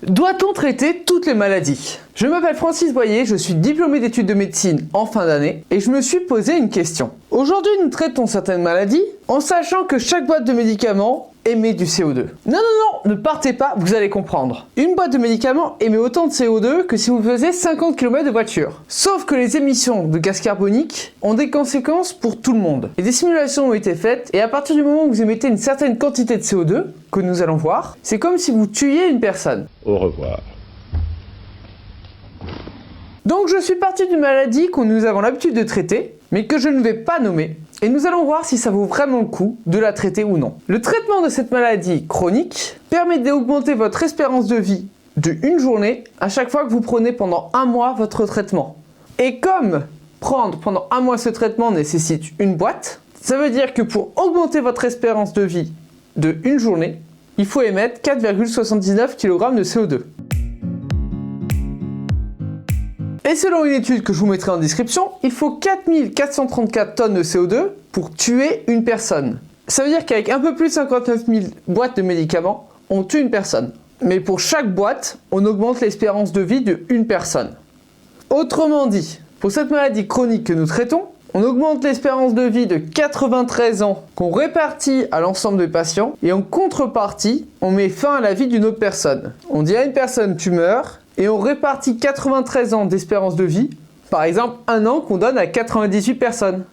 Doit-on traiter toutes les maladies? Je m'appelle Francis Boyer, je suis diplômé d'études de médecine en fin d'année et je me suis posé une question. Aujourd'hui, nous traitons certaines maladies en sachant que chaque boîte de médicaments émet du CO2. Non, ne partez pas, vous allez comprendre. Une boîte de médicaments émet autant de CO2 que si vous faisiez 50 km de voiture. Sauf que les émissions de gaz carbonique ont des conséquences pour tout le monde. Et des simulations ont été faites et à partir du moment où vous émettez une certaine quantité de CO2, que nous allons voir, c'est comme si vous tuiez une personne. Au revoir. Donc je suis parti d'une maladie que nous avons l'habitude de traiter, mais que je ne vais pas nommer, et nous allons voir si ça vaut vraiment le coup de la traiter ou non. Le traitement de cette maladie chronique permet d'augmenter votre espérance de vie de une journée à chaque fois que vous prenez pendant un mois votre traitement. Et comme prendre pendant un mois ce traitement nécessite une boîte, ça veut dire que pour augmenter votre espérance de vie de une journée, il faut émettre 4,79 kg de CO2. Et selon une étude que je vous mettrai en description, il faut 4434 tonnes de CO2 pour tuer une personne. Ça veut dire qu'avec un peu plus de 59 000 boîtes de médicaments, on tue une personne. Mais pour chaque boîte, on augmente l'espérance de vie de une personne. Autrement dit, pour cette maladie chronique que nous traitons, on augmente l'espérance de vie de 93 ans qu'on répartit à l'ensemble des patients et en contrepartie, on met fin à la vie d'une autre personne. On dit à une personne tu meurs et on répartit 93 ans d'espérance de vie, par exemple un an qu'on donne à 98 personnes.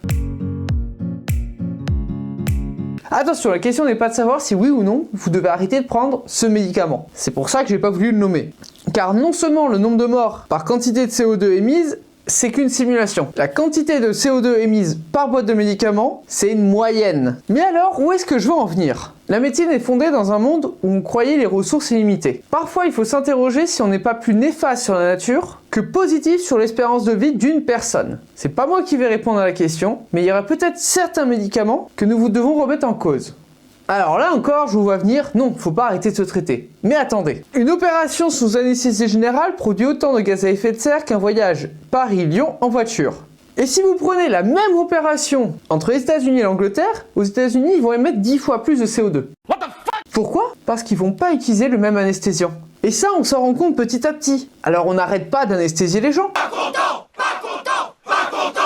Attention, la question n'est pas de savoir si oui ou non vous devez arrêter de prendre ce médicament. C'est pour ça que j'ai pas voulu le nommer. Car non seulement le nombre de morts par quantité de CO2 émise, c'est qu'une simulation. La quantité de CO2 émise par boîte de médicaments, c'est une moyenne. Mais alors, où est-ce que je veux en venir? La médecine est fondée dans un monde où on croyait les ressources illimitées. Parfois, il faut s'interroger si on n'est pas plus néfaste sur la nature que positif sur l'espérance de vie d'une personne. C'est pas moi qui vais répondre à la question, mais il y aura peut-être certains médicaments que nous devons remettre en cause. Alors là encore, je vous vois venir, non, faut pas arrêter de se traiter. Mais attendez, une opération sous anesthésie générale produit autant de gaz à effet de serre qu'un voyage Paris-Lyon en voiture. Et si vous prenez la même opération entre les États-Unis et l'Angleterre, aux États-Unis, ils vont émettre 10 fois plus de CO2. What the fuck? Pourquoi? Parce qu'ils vont pas utiliser le même anesthésiant. Et ça, on s'en rend compte petit à petit. Alors on n'arrête pas d'anesthésier les gens. Pas content!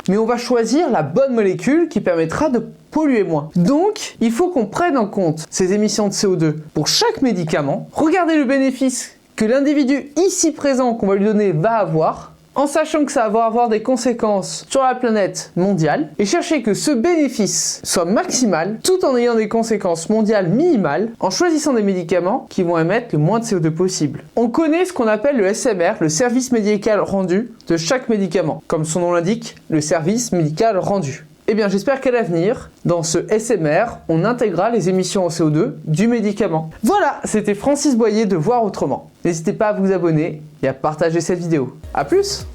Mais on va choisir la bonne molécule qui permettra de polluer moins. Donc, il faut qu'on prenne en compte ces émissions de CO2 pour chaque médicament. Regardez le bénéfice que l'individu ici présent qu'on va lui donner va avoir, en sachant que ça va avoir des conséquences sur la planète mondiale, et chercher que ce bénéfice soit maximal, tout en ayant des conséquences mondiales minimales, en choisissant des médicaments qui vont émettre le moins de CO2 possible. On connaît ce qu'on appelle le SMR, le service médical rendu de chaque médicament. Comme son nom l'indique, le service médical rendu. Eh bien, j'espère qu'à l'avenir, dans ce SMR, on intégrera les émissions en CO2 du médicament. Voilà, c'était Francis Boyer de Voir Autrement. N'hésitez pas à vous abonner et à partager cette vidéo. A plus!